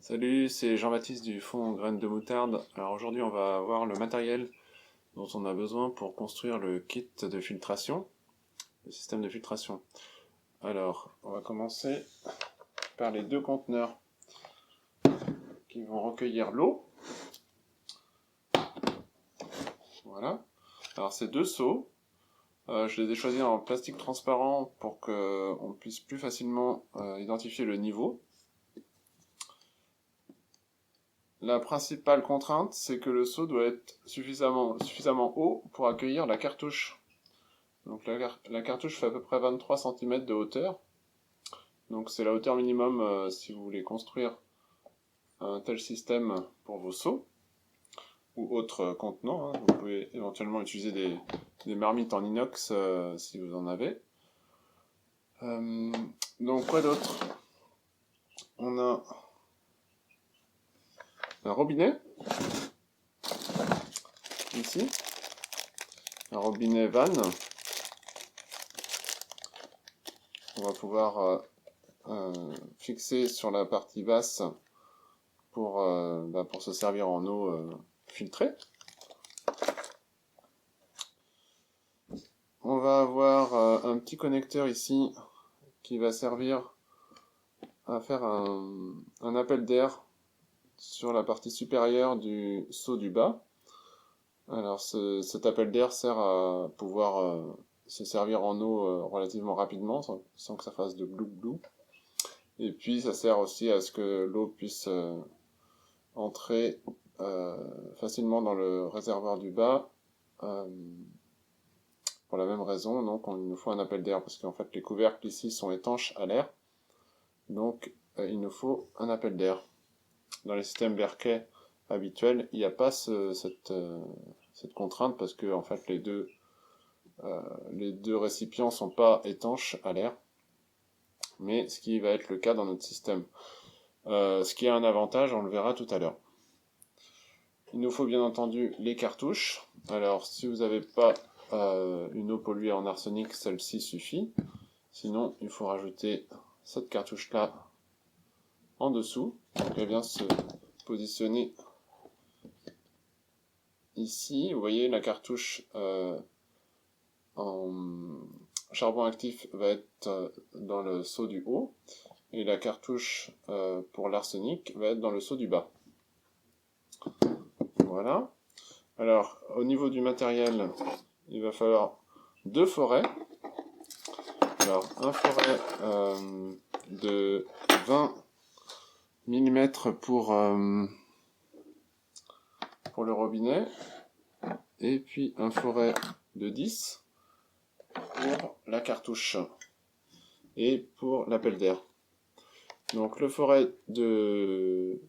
Salut, c'est Jean-Baptiste du fonds Graines de Moutarde. Alors aujourd'hui, on va voir le matériel dont on a besoin pour construire le kit de filtration, le système de filtration. Alors, on va commencer par les deux conteneurs qui vont recueillir l'eau. Voilà. Alors, c'est deux seaux. Je les ai choisis en plastique transparent pour qu'on puisse plus facilement identifier le niveau. La principale contrainte, c'est que le seau doit être suffisamment haut pour accueillir la cartouche. Donc la cartouche fait à peu près 23 cm de hauteur. Donc c'est la hauteur minimum si vous voulez construire un tel système pour vos seaux ou autres contenants. Vous pouvez éventuellement utiliser des marmites en inox si vous en avez. Donc quoi d'autre? On a un robinet ici, un robinet vanne. On va pouvoir fixer sur la partie basse pour se servir en eau filtrée. On va avoir un petit connecteur ici qui va servir à faire un appel d'air sur la partie supérieure du seau du bas. Alors cet appel d'air sert à pouvoir se servir en eau relativement rapidement sans que ça fasse de glou glou. Et puis ça sert aussi à ce que l'eau puisse entrer facilement dans le réservoir du bas. Pour la même raison, donc il nous faut un appel d'air parce qu'en fait les couvercles ici sont étanches à l'air. Donc il nous faut un appel d'air. Dans les systèmes Berkey habituels, il n'y a pas cette contrainte parce que en fait les deux récipients sont pas étanches à l'air, mais ce qui va être le cas dans notre système. Ce qui a un avantage, on le verra tout à l'heure. Il nous faut bien entendu les cartouches. Alors si vous n'avez pas une eau polluée en arsenic, celle-ci suffit. Sinon, il faut rajouter cette cartouche-là en dessous. Donc elle vient se positionner ici. Vous voyez, la cartouche en charbon actif va être dans le seau du haut. Et la cartouche pour l'arsenic va être dans le seau du bas. Voilà. Alors, au niveau du matériel, il va falloir deux forets. Alors, un forêt de 20 mm pour le robinet, et puis un forêt de 10 pour la cartouche et pour l'appel d'air. Donc le forêt de